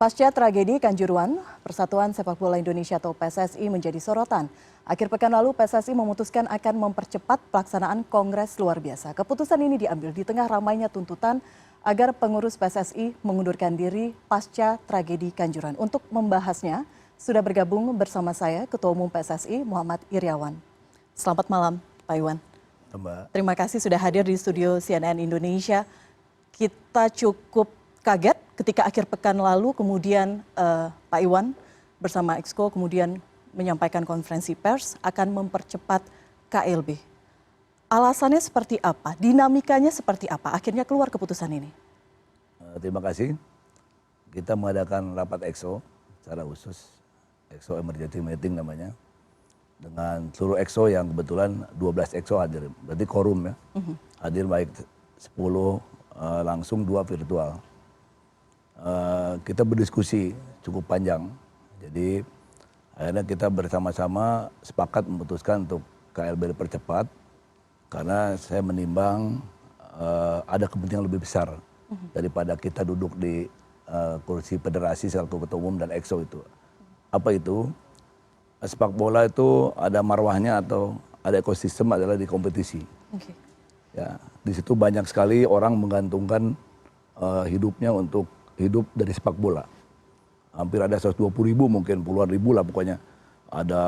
Pasca tragedi Kanjuruhan, Persatuan Sepak Bola Indonesia atau PSSI menjadi sorotan. Akhir pekan lalu PSSI memutuskan akan mempercepat pelaksanaan Kongres luar biasa. Keputusan ini diambil di tengah ramainya tuntutan agar pengurus PSSI mengundurkan diri pasca tragedi Kanjuruhan. Untuk membahasnya, sudah bergabung bersama saya Ketua Umum PSSI Muhammad Iryawan. Selamat malam Pak Iwan. Terima kasih sudah hadir di studio CNN Indonesia. Kita cukup kaget ketika akhir pekan lalu kemudian Pak Iwan bersama Exco kemudian menyampaikan konferensi pers akan mempercepat KLB. Alasannya seperti apa? Dinamikanya seperti apa? Akhirnya keluar keputusan ini. Terima kasih. Kita mengadakan rapat Exco secara khusus. Exco Emergency Meeting namanya. Dengan seluruh Exco yang kebetulan 12 Exco hadir. Berarti quorum ya. Hadir baik 10 langsung 2 virtual. Kita berdiskusi cukup panjang. Jadi akhirnya kita bersama-sama sepakat memutuskan untuk KLB dipercepat. Karena saya menimbang ada kepentingan lebih besar daripada kita duduk di kursi federasi selaku ketua umum dan Exco itu. Apa itu? Sepak bola itu ada marwahnya atau ada ekosistem adalah di kompetisi. Okay. Ya, di situ banyak sekali orang menggantungkan hidupnya untuk hidup dari sepak bola. Hampir ada 120.000 mungkin puluhan ribu lah pokoknya. Ada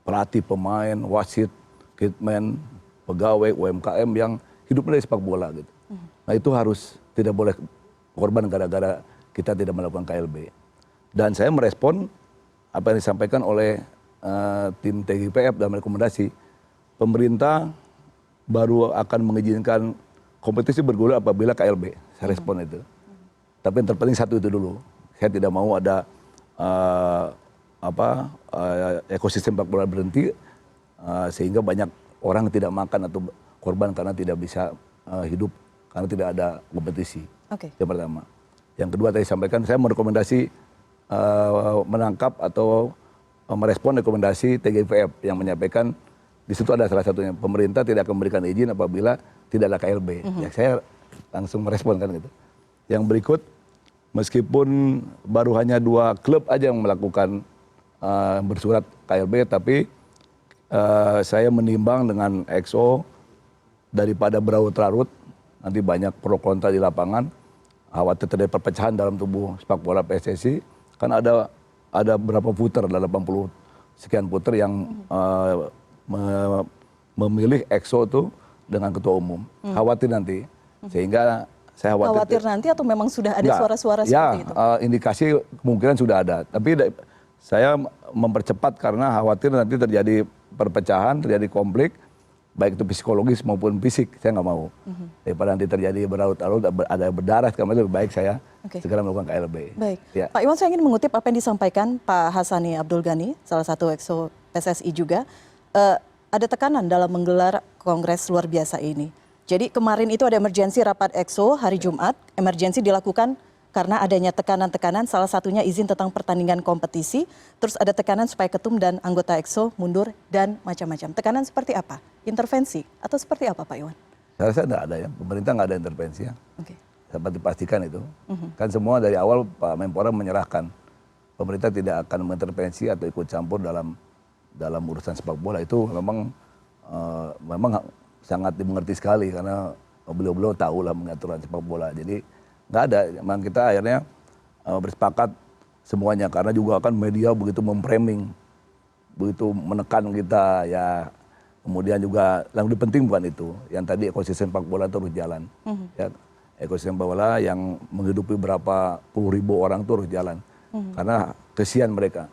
pelatih, pemain, wasit, kitman, pegawai, UMKM yang hidup dari sepak bola gitu. Nah itu harus tidak boleh korban gara-gara kita tidak melakukan KLB. Dan saya merespon apa yang disampaikan oleh tim TGIPF dalam rekomendasi. Pemerintah baru akan mengizinkan kompetisi bergulir apabila KLB. Saya respon itu. Tapi yang terpenting satu itu dulu. Saya tidak mau ada ekosistem sepak bola berhenti sehingga banyak orang tidak makan atau korban karena tidak bisa hidup karena tidak ada kompetisi. Okay. Yang pertama. Yang kedua tadi sampaikan saya merekomendasi menangkap atau merespon rekomendasi TGIPF yang menyampaikan di situ ada salah satunya pemerintah tidak akan memberikan izin apabila tidak ada KLB. Ya saya langsung merespon kan gitu. Yang berikut meskipun baru hanya 2 klub aja yang melakukan bersurat KLB, tapi saya menimbang dengan Exco daripada berlarut-larut nanti banyak pro kontra di lapangan, khawatir terjadi perpecahan dalam tubuh sepak bola PSSI. Kan ada berapa puter, ada 80 sekian puter yang memilih Exco itu dengan ketua umum. Khawatir nanti, sehingga saya khawatir nanti atau memang sudah ada suara-suara seperti itu? Indikasi kemungkinan sudah ada. Tapi saya mempercepat karena khawatir nanti terjadi perpecahan, terjadi konflik, baik itu psikologis maupun fisik. Saya nggak mau. Daripada nanti terjadi berlarut-larut, ada berdarah, lebih baik saya segera melakukan KLB. Baik. Ya. Pak Iwan, saya ingin mengutip apa yang disampaikan Pak Hassani Abdul Ghani, salah satu Exco PSSI juga. Ada tekanan dalam menggelar Kongres luar biasa ini. Jadi kemarin itu ada emergensi rapat Exco hari Jumat. Emergensi dilakukan karena adanya tekanan-tekanan, salah satunya izin tentang pertandingan kompetisi. Terus ada tekanan supaya ketum dan anggota Exco mundur dan macam-macam. Tekanan seperti apa? Intervensi atau seperti apa Pak Iwan? Saya rasa tidak ada ya, pemerintah nggak ada intervensi ya. Okay. Dapat dipastikan itu. Kan semua dari awal Pak Menpora menyerahkan. Pemerintah tidak akan mengintervensi atau ikut campur dalam urusan sepak bola. Itu memang sangat dimengerti sekali karena beliau-beliau tahu lah mengaturan sepak bola. Jadi nggak ada. Memang kita akhirnya bersepakat semuanya karena juga kan media begitu memframing, begitu menekan kita ya. Kemudian juga yang lebih penting bukan itu. Yang tadi ekosistem sepak bola terus jalan. Ya, ekosistem sepak bola yang menghidupi berapa puluh ribu orang terus jalan. Karena kesian mereka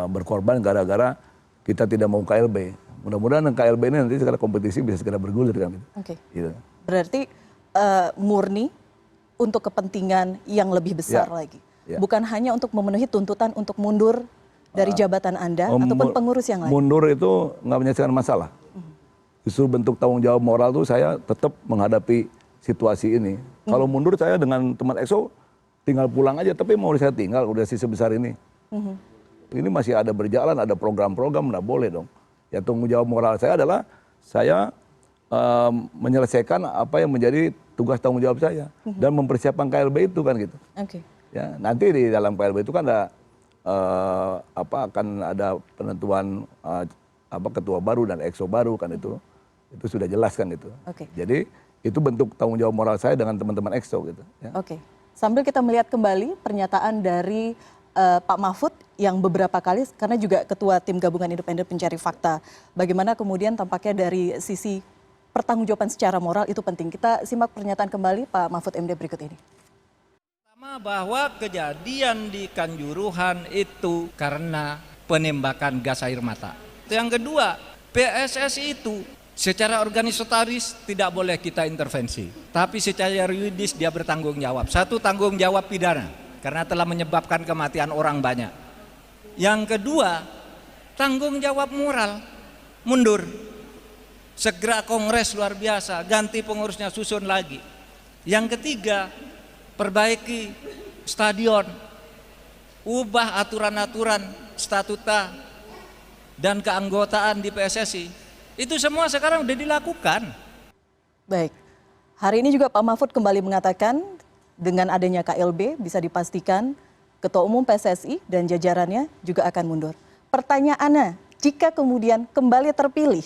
berkorban gara-gara kita tidak mau KLB. Mudah-mudahan KLB ini nanti segala kompetisi bisa segera bergulir kan. Oke. Gitu. Berarti murni untuk kepentingan yang lebih besar lagi. Ya. Bukan hanya untuk memenuhi tuntutan untuk mundur dari jabatan Anda ataupun pengurus yang lain. Mundur itu nggak menyelesaikan masalah. Justru bentuk tanggung jawab moral itu saya tetap menghadapi situasi ini. Kalau mundur saya dengan teman Exco tinggal pulang aja, tapi mau saya tinggal udah sih sebesar ini. Ini masih ada berjalan, ada program-program, nggak boleh dong. Ya tanggung jawab moral saya adalah saya menyelesaikan apa yang menjadi tugas tanggung jawab saya dan mempersiapkan KLB itu kan gitu. Oke. Ya, nanti di dalam KLB itu kan ada akan ada penentuan ketua baru dan EXO baru kan itu sudah jelas kan itu. Oke. Jadi itu bentuk tanggung jawab moral saya dengan teman-teman EXO gitu. Ya. Oke. Sambil kita melihat kembali pernyataan dari Pak Mahfud yang beberapa kali, karena juga ketua tim gabungan independen pencari fakta. Bagaimana kemudian tampaknya dari sisi pertanggungjawaban secara moral itu penting. Kita simak pernyataan kembali Pak Mahfud MD berikut ini. Pertama, bahwa kejadian di Kanjuruhan itu karena penembakan gas air mata. Yang kedua, PSSI itu secara organisatoris tidak boleh kita intervensi. Tapi secara yuridis dia bertanggung jawab. Satu, tanggung jawab pidana karena telah menyebabkan kematian orang banyak. Yang kedua, tanggung jawab moral, mundur. Segera kongres luar biasa, ganti pengurusnya, susun lagi. Yang ketiga, perbaiki stadion, ubah aturan-aturan statuta dan keanggotaan di PSSI. Itu semua sekarang sudah dilakukan. Baik, hari ini juga Pak Mahfud kembali mengatakan dengan adanya KLB bisa dipastikan Ketua Umum PSSI dan jajarannya juga akan mundur. Pertanyaannya, jika kemudian kembali terpilih,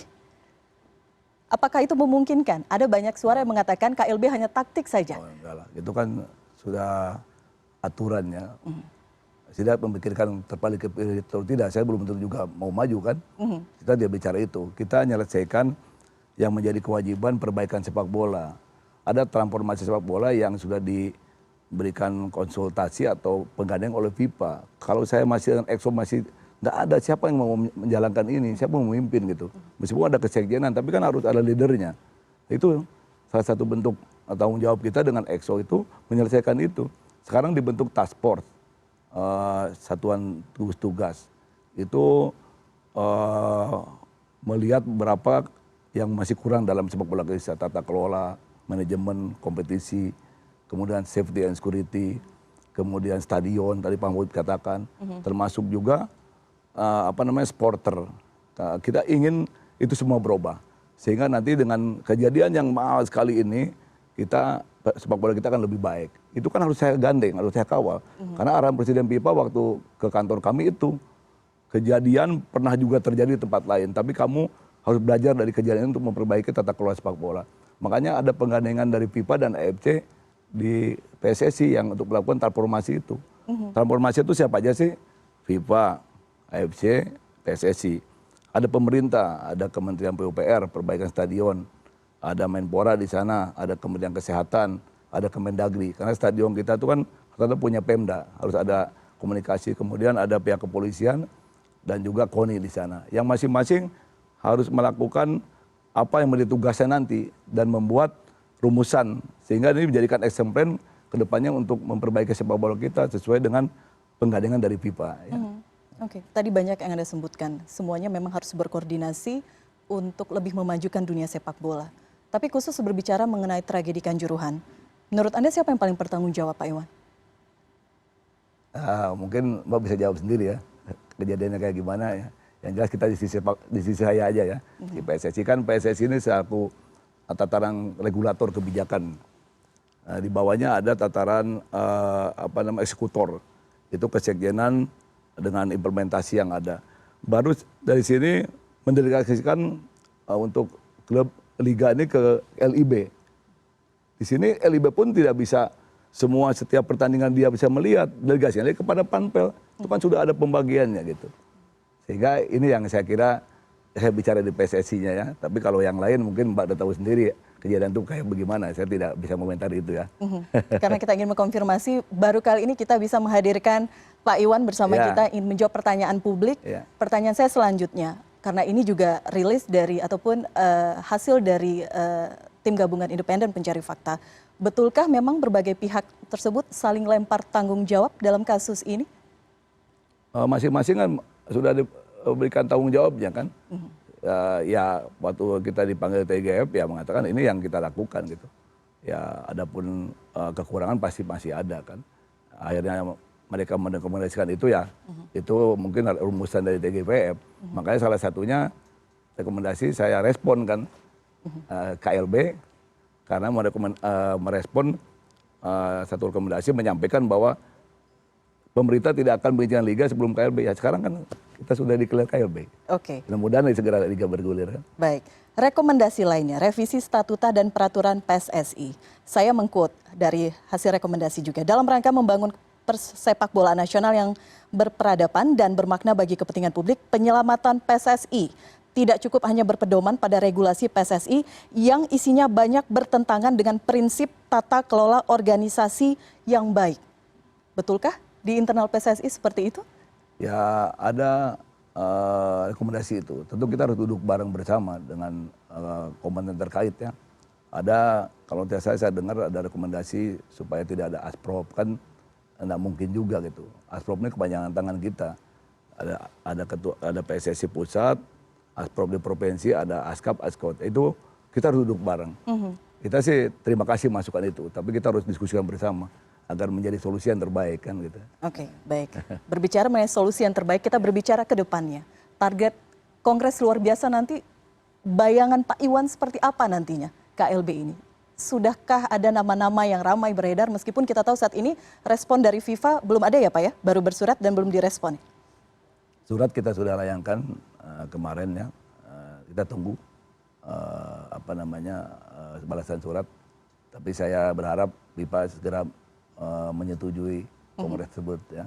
apakah itu memungkinkan? Ada banyak suara yang mengatakan KLB hanya taktik saja. Oh, enggak lah, itu kan sudah aturannya. Tidak memikirkan terpilih atau tidak, saya belum tentu juga mau maju kan. Kita dia bicara itu, kita menyelesaikan yang menjadi kewajiban perbaikan sepak bola. Ada transformasi sepak bola yang sudah diberikan konsultasi atau penggandeng oleh FIFA. Kalau saya masih dengan EXO masih nggak ada siapa yang mau menjalankan ini, siapa mau memimpin gitu. Meskipun ada kesekjenan, tapi kan harus ada leadernya. Itu salah satu bentuk tanggung jawab kita dengan EXO itu menyelesaikan itu. Sekarang dibentuk task force, satuan gugus tugas. Itu melihat berapa yang masih kurang dalam sepak bola kita, tata kelola, manajemen, kompetisi, kemudian safety and security, kemudian stadion tadi Pak Mahfud katakan, termasuk juga supporter. Kita ingin itu semua berubah. Sehingga nanti dengan kejadian yang mahal sekali ini, sepak bola kita akan lebih baik. Itu kan harus saya gandeng, harus saya kawal. Karena arahan Presiden FIFA waktu ke kantor kami itu, kejadian pernah juga terjadi di tempat lain. Tapi kamu harus belajar dari kejadian untuk memperbaiki tata kelola sepak bola. Makanya ada penggandengan dari FIFA dan AFC di PSSI yang untuk melakukan transformasi itu. Transformasi itu siapa aja sih? FIFA, AFC, PSSI. Ada pemerintah, ada Kementerian PUPR, perbaikan stadion, ada Menpora di sana, ada Kementerian Kesehatan, ada Kemendagri. Karena stadion kita itu kan rata-rata punya Pemda, harus ada komunikasi. Kemudian ada pihak kepolisian dan juga KONI di sana. Yang masing-masing harus melakukan apa yang menjadi tugasnya nanti dan membuat rumusan sehingga ini menjadikan action plan ke depannya untuk memperbaiki sepak bola kita sesuai dengan penggandengan dari FIFA. Ya. Oke, tadi banyak yang Anda sebutkan. Semuanya memang harus berkoordinasi untuk lebih memajukan dunia sepak bola. Tapi khusus berbicara mengenai tragedi Kanjuruhan, menurut Anda siapa yang paling bertanggung jawab, Pak Iwan? Mungkin Mbak bisa jawab sendiri ya, kejadiannya kayak gimana ya. Yang jelas kita di sisi saya aja ya. Di PSSI kan, PSSI ini satu tataran regulator kebijakan. Di bawahnya ada tataran eksekutor. Itu kesekjenan dengan implementasi yang ada. Baru dari sini mendelegasikan untuk klub liga ini ke LIB. Di sini LIB pun tidak bisa semua setiap pertandingan dia bisa melihat, delegasinya kepada Panpel. Itu kan sudah ada pembagiannya gitu. Sehingga ini yang saya kira saya bicara di PSSI-nya ya. Tapi kalau yang lain mungkin Mbak udah tahu sendiri kejadian itu kayak bagaimana. Saya tidak bisa komentari itu ya. Karena kita ingin mengkonfirmasi, baru kali ini kita bisa menghadirkan Pak Iwan bersama kita ingin menjawab pertanyaan publik. Pertanyaan saya selanjutnya, karena ini juga rilis dari ataupun hasil dari tim gabungan independen pencari fakta. Betulkah memang berbagai pihak tersebut saling lempar tanggung jawab dalam kasus ini? Masing-masing kan sudah diberikan tanggung jawabnya kan. Ya waktu kita dipanggil TGF ya mengatakan ini yang kita lakukan gitu. Ya adapun kekurangan pasti masih ada kan. Akhirnya mereka menrekomendasikan itu ya. Itu mungkin rumusan dari TGPF. Makanya salah satunya rekomendasi saya respon kan KLB karena merespon satu rekomendasi menyampaikan bahwa pemerintah tidak akan mengizinkan liga sebelum KLB. Ya sekarang kan kita sudah declare KLB. Oke. Mudah-mudahan segera liga bergulir. Kan? Baik. Rekomendasi lainnya, revisi statuta dan peraturan PSSI. Saya mengkut dari hasil rekomendasi juga. Dalam rangka membangun sepak bola nasional yang berperadaban dan bermakna bagi kepentingan publik, penyelamatan PSSI tidak cukup hanya berpedoman pada regulasi PSSI yang isinya banyak bertentangan dengan prinsip tata kelola organisasi yang baik. Betulkah di internal PSSI seperti itu? Ya ada rekomendasi itu. Tentu kita harus duduk bareng bersama dengan komponen terkait ya. Ada, kalau saya dengar ada rekomendasi supaya tidak ada asprop, kan tidak mungkin juga gitu. Asprop ini kepanjangan tangan kita. Ada PSSI pusat, asprop di provinsi, ada askap, askot. Itu kita harus duduk bareng. Kita sih terima kasih masukan itu, tapi kita harus diskusikan bersama agar menjadi solusi yang terbaik kan gitu. Oke, baik. Berbicara mengenai solusi yang terbaik, kita berbicara ke depannya. Target Kongres luar biasa nanti, bayangan Pak Iwan seperti apa nantinya KLB ini? Sudahkah ada nama-nama yang ramai beredar meskipun kita tahu saat ini respon dari FIFA belum ada ya Pak ya? Baru bersurat dan belum direspon. Surat kita sudah layangkan kemarin ya. Kita tunggu balasan surat. Tapi saya berharap FIFA segera menyetujui kongres tersebut ya,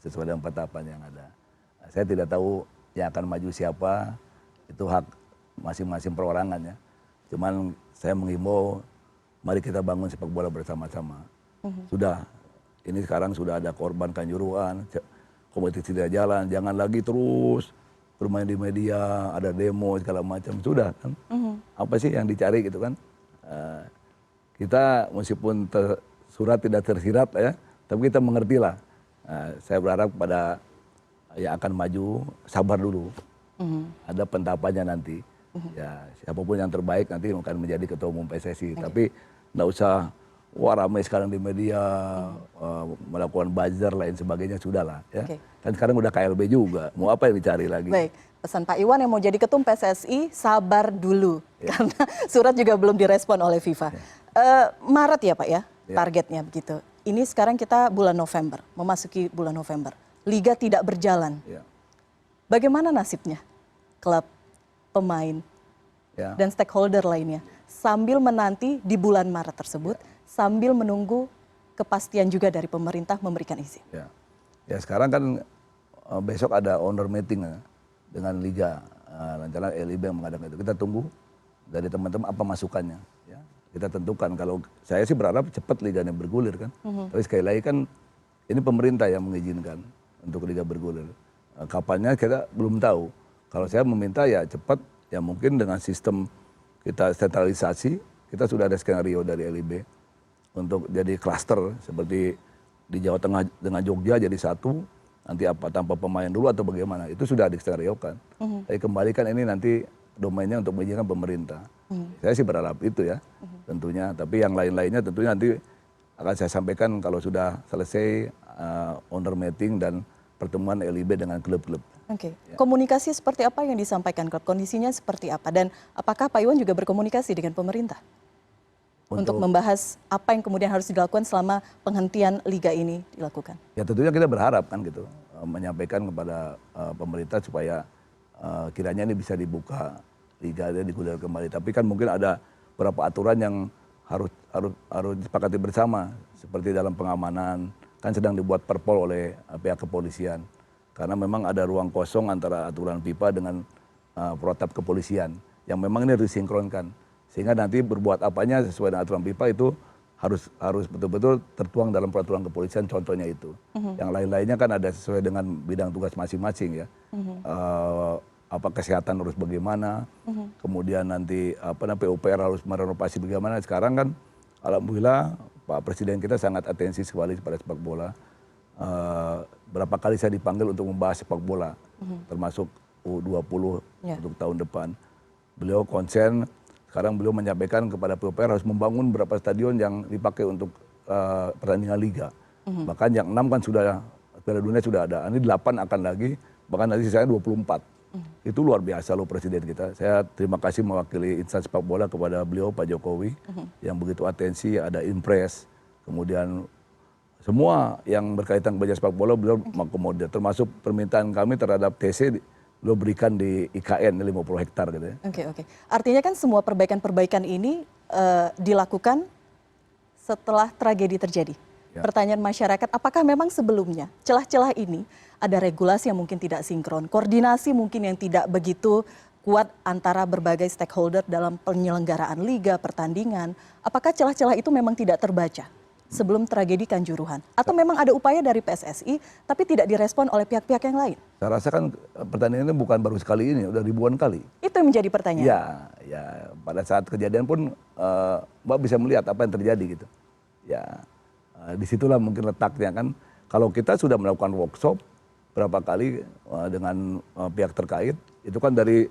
sesuai dengan tahapan yang ada. Saya tidak tahu yang akan maju siapa, itu hak masing-masing perorangan ya. Cuman saya menghimbau, mari kita bangun sepak bola bersama-sama. Sudah, ini sekarang sudah ada korban Kanjuruhan, kompetisi tidak jalan, jangan lagi terus bermain di media, ada demo segala macam. Sudah kan, apa sih yang dicari gitu kan. Kita meskipun surat tidak tersirat ya, tapi kita mengertilah. Saya berharap pada yang akan maju sabar dulu. Ada pentahapannya nanti. Ya siapapun yang terbaik nanti akan menjadi ketua umum PSSI. Tapi nggak usah wah ramai sekarang di media melakukan buzzer lain sebagainya sudahlah. Ya. Dan sekarang udah KLB juga. Mau apa yang dicari lagi? Baik. Pesan Pak Iwan yang mau jadi ketum PSSI sabar dulu karena surat juga belum direspon oleh FIFA. Maret ya Pak ya? Targetnya begitu. Ini sekarang kita bulan November, memasuki bulan November. Liga tidak berjalan. Bagaimana nasibnya klub, pemain, dan stakeholder lainnya? Sambil menanti di bulan Maret tersebut, sambil menunggu kepastian juga dari pemerintah memberikan izin. Ya sekarang kan besok ada owner meeting dengan Liga. Rencana LIB yang mengadakan itu. Kita tunggu dari teman-teman apa masukannya. Kita tentukan, kalau saya sih berharap cepat liganya bergulir kan. Tapi sekali lagi kan ini pemerintah yang mengizinkan untuk liga bergulir. Kapannya kita belum tahu. Kalau saya meminta ya cepat, ya mungkin dengan sistem kita sentralisasi, kita sudah ada skenario dari LIB untuk jadi klaster seperti di Jawa Tengah dengan Jogja jadi satu, nanti apa tanpa pemain dulu atau bagaimana, itu sudah diskenariokan. Tapi kembalikan ini nanti domainnya untuk mengizinkan pemerintah. Saya sih berharap itu ya tentunya, tapi yang lain-lainnya tentunya nanti akan saya sampaikan kalau sudah selesai owner meeting dan pertemuan LIB dengan klub-klub. Oke. Komunikasi seperti apa yang disampaikan klub? Kondisinya seperti apa? Dan apakah Pak Iwan juga berkomunikasi dengan pemerintah untuk membahas apa yang kemudian harus dilakukan selama penghentian liga ini dilakukan? Ya tentunya kita berharap kan gitu, menyampaikan kepada pemerintah supaya kiranya ini bisa dibuka liga digulir kembali. Tapi kan mungkin ada beberapa aturan yang harus disepakati bersama, seperti dalam pengamanan kan sedang dibuat perpol oleh pihak kepolisian, karena memang ada ruang kosong antara aturan FIFA dengan protap kepolisian yang memang ini harus disinkronkan, sehingga nanti berbuat apanya sesuai dengan aturan FIFA itu harus betul-betul tertuang dalam peraturan kepolisian, contohnya itu. Yang lain-lainnya kan ada sesuai dengan bidang tugas masing-masing ya. Kesehatan harus bagaimana, kemudian nanti PUPR harus merenovasi bagaimana. Sekarang kan alhamdulillah Pak Presiden kita sangat atensi sekali pada sepak bola. Berapa kali saya dipanggil untuk membahas sepak bola, termasuk U20 untuk tahun depan. Beliau konsen, sekarang beliau menyampaikan kepada PUPR harus membangun beberapa stadion yang dipakai untuk pertandingan liga. Bahkan yang 6 kan sudah, Piala Dunia sudah ada, ini 8 akan lagi, bahkan nanti sisanya 24. Itu luar biasa loh Presiden kita. Saya terima kasih mewakili instansi sepak bola kepada beliau Pak Jokowi yang begitu atensi, ada impres, kemudian semua yang berkaitan dengan sepak bola beliau mengakomodir, termasuk permintaan kami terhadap TC beliau berikan di IKN 50 hektar gitu ya. Oke. Artinya kan semua perbaikan-perbaikan ini dilakukan setelah tragedi terjadi. Ya. Pertanyaan masyarakat, apakah memang sebelumnya celah-celah ini ada regulasi yang mungkin tidak sinkron, koordinasi mungkin yang tidak begitu kuat antara berbagai stakeholder dalam penyelenggaraan liga, pertandingan. Apakah celah-celah itu memang tidak terbaca sebelum tragedi Kanjuruhan? Atau memang ada upaya dari PSSI tapi tidak direspon oleh pihak-pihak yang lain? Saya rasa kan pertandingan ini bukan baru sekali ini, udah ribuan kali. Itu yang menjadi pertanyaan. Ya, pada saat kejadian pun Mbak bisa melihat apa yang terjadi gitu. Ya, disitulah mungkin letaknya kan. Kalau kita sudah melakukan workshop berapa kali dengan pihak terkait, itu kan dari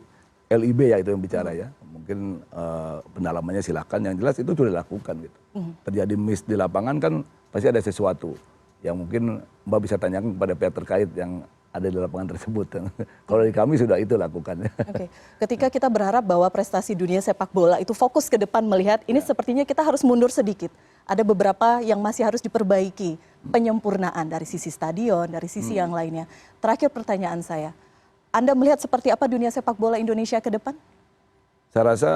LIB ya itu yang bicara ya. Mungkin pendalamannya silakan. Yang jelas itu sudah dilakukan gitu. Terjadi miss di lapangan kan pasti ada sesuatu yang mungkin Mbak bisa tanyakan kepada pihak terkait yang ada di lapangan tersebut. Kalau dari kami sudah itu lakukan. Oke. Ketika kita berharap bahwa prestasi dunia sepak bola itu fokus ke depan melihat ini sepertinya kita harus mundur sedikit. Ada beberapa yang masih harus diperbaiki, penyempurnaan dari sisi stadion, dari sisi yang lainnya. Terakhir pertanyaan saya, Anda melihat seperti apa dunia sepak bola Indonesia ke depan? Saya rasa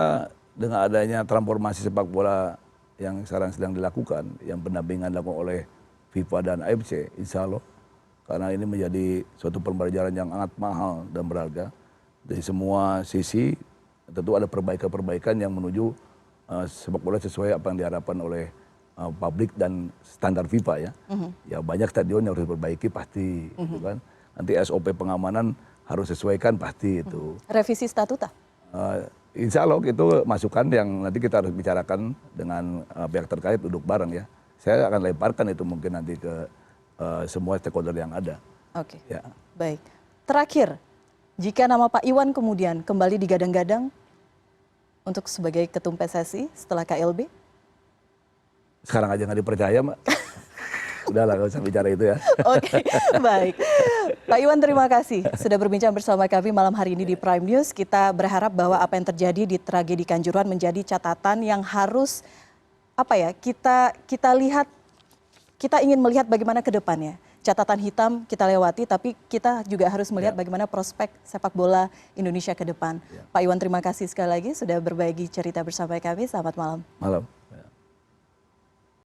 dengan adanya transformasi sepak bola yang sekarang sedang dilakukan, yang pendampingan dilakukan oleh FIFA dan AFC, insya Allah, karena ini menjadi suatu pembelajaran yang sangat mahal dan berharga. Dari semua sisi, tentu ada perbaikan-perbaikan yang menuju sepak bola sesuai apa yang diharapkan oleh publik dan standar FIFA ya. Ya banyak stadion yang harus diperbaiki pasti, gitu kan. Nanti SOP pengamanan harus sesuaikan pasti itu. Revisi statuta? Insya Allah itu masukan yang nanti kita harus bicarakan dengan pihak terkait duduk bareng ya. Saya akan lemparkan itu mungkin nanti ke semua stakeholder yang ada. Oke, Ya. baik. Terakhir, jika nama Pak Iwan kemudian kembali digadang-gadang untuk sebagai ketum PSSI setelah KLB? Sekarang aja nggak dipercaya, Mbak. Udahlah, nggak usah bicara itu ya. Oke, baik. Pak Iwan, terima kasih sudah berbincang bersama kami malam hari ini di Prime News. Kita berharap bahwa apa yang terjadi di tragedi Kanjuruhan menjadi catatan yang harus kita lihat, kita ingin melihat bagaimana ke depannya. Catatan hitam kita lewati, tapi kita juga harus melihat bagaimana prospek sepak bola Indonesia ke depan. Pak Iwan, terima kasih sekali lagi sudah berbagi cerita bersama kami. Selamat malam. Malam.